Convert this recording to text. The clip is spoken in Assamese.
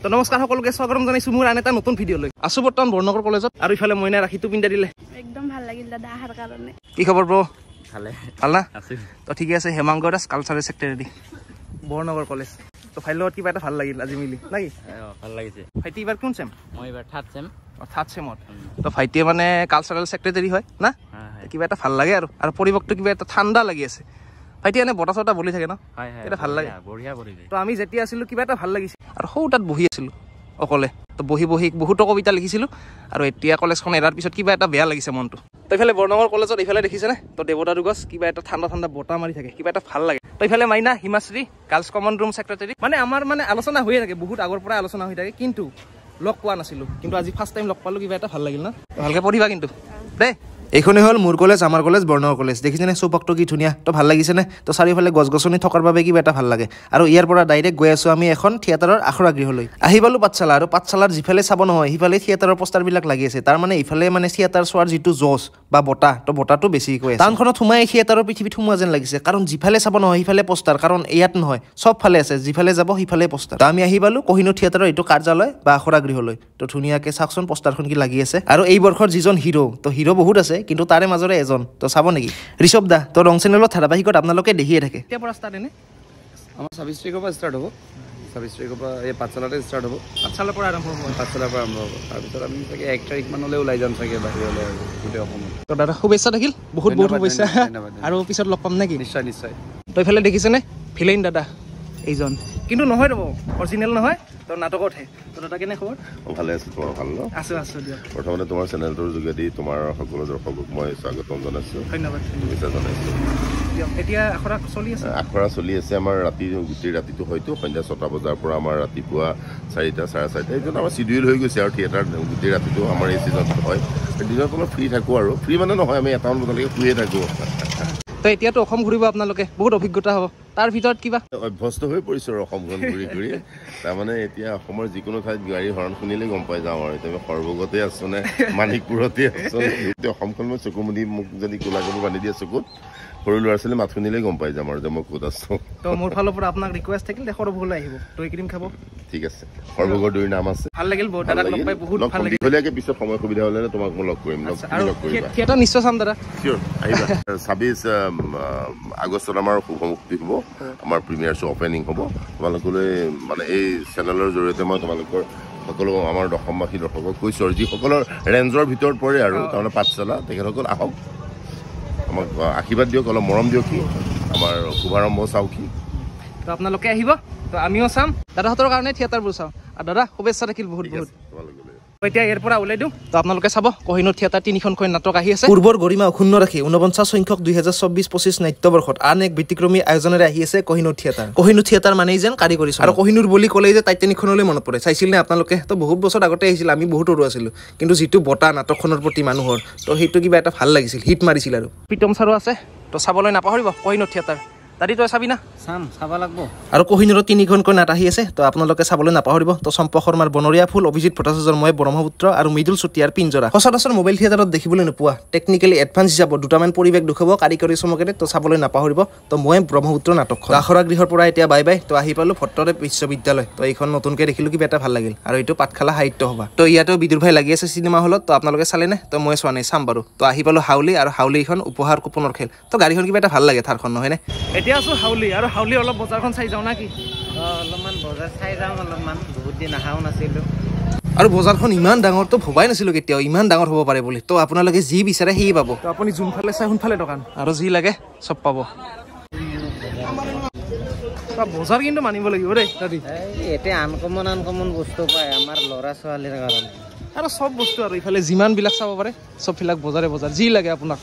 তো নমস্কাৰ সকলোকে স্বাগতম জনাইছো মোৰ আন এটা নতুন ভিডিঅ লৈ আছো বৰ্তমান বৰ্ণনগৰ কলেজত আৰু ইফালে মইনা ৰাখিটো পিন্ধা দিলে একদম ভাল লাগিল দাদা আহাৰ কাৰণে কি খবৰ ব্ৰ ভালে ভাল না আছে তো ঠিকে আছে Hemanga Das cultural secretary বৰ্ণনগৰ college তো ফাইলত কিবা এটা ভাল লাগিল আজি মিলি নাকি ভাল লাগিছে ভাইটি এবাৰ কোন চেম মই এবাৰ থাৰ্ড চেমত তো ভাইটিয়ে মানে কালচাৰেল সেক্ৰেটাৰী হয় না কিবা এটা ভাল লাগে আৰু পৰিৱেশটো কিবা এটা ঠাণ্ডা লাগি আছে ভাইটি এনে বটা চটা বলি থাকে ন এটা ভাল লাগে বঢ়িয়া বঢ়ি তো আমি যেতিয়া আছিলো কিবা এটা ভাল লাগিছিল আৰু সৌ তাত বহি আছিলো অকলে তো বহি বহুতো কবিতা লিখিছিলো আৰু এতিয়া কলেজখন এৰাৰ পিছত কিবা এটা বেয়া লাগিছে মনটো তো ইফালে বৰ্ণনগৰ কলেজত ইফালে দেখিছেনে তো দেৱদাৰু গছ কিবা এটা ঠাণ্ডা বতাহ মাৰি থাকে কিবা এটা ভাল লাগে তো ইফালে মাইনা Himashree girls common room secretary মানে আমাৰ মানে আলোচনা হৈয়ে থাকে বহুত আগৰ পৰা আলোচনা হৈ থাকে কিন্তু লগ পোৱা নাছিলো কিন্তু আজি ফাৰ্ষ্ট টাইম লগ পালো কিবা এটা ভাল লাগিল না ভালকে পঢ়িবা কিন্তু দে এইখনে হল মোৰ কলেজ আমাৰ কলেজ বৰ্ণনগৰ কলেজ দেখিছেনে চৌপাশটো কি ধুনীয়া তো ভাল লাগিছেনে তো চাৰিওফালে গছ গছনি থকাৰ বাবে কিবা এটা ভাল লাগে আৰু ইয়াৰ পৰা ডাইৰেক্ট গৈ আছো আমি এখন থিয়েটাৰৰ আখৰা গৃহলৈ আহি পালো পাঠশালা আৰু পাঠশালাৰ যিফালে চাব নহয় সিফালে থিয়েটাৰৰ পোষ্টাৰবিলাক লাগি আছে তাৰ মানে ইফালে মানে থিয়েটাৰ চোৱাৰ যিটো জছ বা বটা তো বটাটো বেছি কৈ আছে টাউনখনত সোমাই থিয়েটাৰৰ পৃথিৱীত সোমোৱা যেন লাগিছে কাৰণ যিফালে চাব নহয় সিফালে পোষ্টাৰ কাৰণ ইয়াত নহয় চব ফালে আছে যিফালে যাব সিফালে পোষ্টাৰ তো আমি আহি পালো কহিনুৰ থিয়েটাৰৰ এইটো কাৰ্যালয় বা আখৰা গৃহলৈ তো ধুনীয়াকে চাওকচোন পোষ্টাৰখন কি লাগি আছে আৰু এই বৰ্ষৰ যিজন হিৰো তো হিৰো বহুত আছে কিন্তু তাৰে মাজৰে এজন তো চাব নেকি ঋষভ দা তো ৰং চেনেলত ধাৰাবাহিকত আপোনালোকে দেখিয়ে থাকে এতিয়া পৰা ষ্টাৰ্ট এনে আমাৰ 26 তাৰিখৰ পৰা ষ্টাৰ্ট হ'ব 26 তাৰিখৰ পৰা এই পাঠশালাতে ষ্টাৰ্ট হ'ব পাঠশালাৰ পৰা আৰম্ভ হ'ব পাঠশালাৰ পৰা আৰম্ভ হ'ব তাৰপিছত আমি চাগে 1 তাৰিখ মানলৈ ওলাই যাম চাগে বাহিৰলৈ আৰু গোটেই অসমত তো দাদা শুভেচ্ছা থাকিল বহুত শুভেচ্ছা আৰু পিছত লগ পাম নেকি নিশ্চয় নিশ্চয় তো ইফালে দেখিছেনে ভিলেইন দাদা এইজন কিন্তু নহয় ৰ'ব অৰিজিনেল নহয় তো নাটকতহে তো দাদা কেনে খবৰ ভালে আছো তোমাৰ ভাল ন আছো দিয়ক প্ৰথমতে তোমাৰ চেনেলটোৰ যোগেদি তোমাৰ সকলো দৰ্শকক মই স্বাগতম জনাইছো ধন্যবাদ শুভেচ্ছা জনাইছো এতিয়া আখৰা চলি আছে আখৰা চলি আছে আমাৰ গোটেই ৰাতিটো হয়তো সন্ধ্যা 6টা বজাৰ পৰা আমাৰ ৰাতিপুৱা 4টা 4:30 এইটো আমাৰ চিডিউল হৈ গৈছে আৰু থিয়েটাৰ গোটেই ৰাতিটো আমাৰ এই ছিজনটো হয় দিনত অলপ ফ্ৰী থাকোঁ আৰু ফ্ৰী মানে নহয় আমি 1টা বজালৈকে শুয়ে থাকোঁ তো এতিয়াতো অসম ঘূৰিব আপোনালোকে বহুত অভিজ্ঞতা হ'ব তাৰ ভিতৰত কিবা অভ্যস্ত হৈ পৰিছোঁ আৰু অসমখন ঘূৰি ঘূৰি তাৰমানে এতিয়া অসমৰ যিকোনো ঠাইত গাড়ী হৰণ শুনিলেই গম পাই যাওঁ আৰু এতিয়া সৰ্বগতে আছো নে মানিকপুৰতে আছো এতিয়া অসমখন মই চকু মুদি মোক যদি কোলা কাপোৰ বান্ধি দিয়ে চকুত সৰু ল'ৰা ছোৱালী মাত শুনিলেই গম পাই যাম আৰু যে মই ক'ত আছো তো মোৰ ফালৰ পৰা আপোনাক ৰিকুৱেষ্ট থাকিল সৰভগলৈ আহিব দৈ ক্ৰীম খাব ঠিক আছে সৰ্বগৰ দৈৰ নাম আছে ভাল লাগিল বহুত দাদাক লগ পাই বহুত ভাল লাগিল দীঘলীয়াকৈ পিছত সময় সুবিধা হ'লে তোমাক মই লগ কৰিম লগ কৰিবা থিয়েটাৰ নিশ্চয় চাম দাদা চিয়'ৰ আহিবা 26 আগষ্টত আমাৰ শুভমুক্তি হ'ব আমাৰ প্ৰিমিয়াৰ শ্ব' অপেনিং হ'ব তোমালোকলৈ মানে এই চেনেলৰ জৰিয়তে মই তোমালোকৰ সকলো আমাৰ অসমবাসী দৰ্শকক কৈছোঁ আৰু যিসকলৰ ৰেঞ্জৰ ভিতৰত পৰে আৰু তাৰমানে পাঠশালা তেখেতসকল আহক আমাক আশীৰ্বাদ দিয়ক অলপ মৰম দিয়ক আমাৰ শুভাৰম্ভ চাওক তো আপোনালোকে আহিব তো আমিও চাম দাদাহঁতৰ কাৰণে থিয়েটাৰবোৰ চাওঁ আৰু দাদা শুভেচ্ছা থাকিল বহুত এতিয়া ইয়াৰ পৰা ওলাই দিওঁ তো আপোনালোকে চাব কহিনুৰ থিয়েটাৰ 3খনকৈ নাটক আহি আছে পূৰ্বৰ গৰিমা অক্ষুণ্ণ ৰাখি 49 সংখ্যক 2024-25 নাট্যবৰ্ষত আন এক ব্যতিক্ৰমী আয়োজনেৰে আহি আছে কহিনুৰ থিয়েটাৰ মানেই যেন কাৰিকৰী আৰু কহিনুৰ বুলি ক'লেই যে টাইটানিকখনলৈ মনত পৰে চাইছিল নে আপোনালোকে তো বহুত বছৰ আগতে আহিছিল আমি বহুত সৰু আছিলোঁ কিন্তু যিটো বঁটা নাটকখনৰ প্ৰতি মানুহৰ তো সেইটো কিবা এটা ভাল লাগিছিল হিট মাৰিছিল আৰু প্ৰীতম ছাৰো আছে তো চাবলৈ নাপাহৰিব কহিনুৰ থিয়েটাৰ দাদি তই চাবি না চাব লাগব আৰু কহিনুৰৰ 3খনকৈ নাট আহি আছে তো আপোনালোকে চাবলৈ নাপাহৰিব তো চম্পা শৰ্মাৰ বনৰীয়া ফুল অভিজিত ভট্টাচাৰ্যৰ মই ব্ৰহ্মপুত্ৰ আৰু মৃদুল চুতীয়াৰ পিঞ্জৰা সচৰাচৰ মোবাইল থিয়েটাৰত দেখিবলৈ নোপোৱা টেকনিকেলি এডভান্স হিচাপত দুটামান পৰিৱেশ দেখুৱাব কাৰিকৰী চমকেৰে তো চাবলৈ নাপাহৰিব তো মই ব্ৰহ্মপুত্ৰ নাটকখন আখৰা গৃহৰ পৰা এতিয়া বাই তো আহি পালো ভট্টৰে বিশ্ববিদ্যালয় তো এইখন নতুনকৈ দেখিলোঁ কিবা এটা ভাল লাগিল আৰু এইটো পাঠশালা সাহিত্য সভা তো ইয়াতো বিদুৰ ভাই লাগি আছে চিনেমা হলত তো আপোনালোকে চালে নে তো মই চোৱা নাই চাম বাৰু তো আহি পালো হাউলি আৰু হাউলিখন উপহাৰ কুপনৰ খেল তো গাড়ীখন কিবা এটা ভাল লাগে থাৰখন নহয়নে এতিয়া আছো হাউলি আৰু হাউলি অলপ বজাৰখন চাই যাওঁ নাকি অলপমান বজাৰ চাই যাওঁ অলপমান বহুত দিন আহাও নাছিলোঁ আৰু বজাৰখন ইমান ডাঙৰ তো ভবাই নাছিলোঁ কেতিয়াও ইমান ডাঙৰ হ'ব পাৰে বুলি তো আপোনালোকে যি বিচাৰে সেয়ে পাব তো আপুনি যোনফালে চাই সোনফালে দোকান আৰু যি লাগে চব পাব বজাৰ কিন্তু মানিব লাগিব দেই দাদি এতিয়া আনকমন বস্তু পায় আমাৰ ল'ৰা ছোৱালীৰ কাৰণে আৰু চব বস্তু আৰু ইফালে যিমানবিলাক চাব পাৰে চববিলাক বজাৰ যি লাগে আপোনাক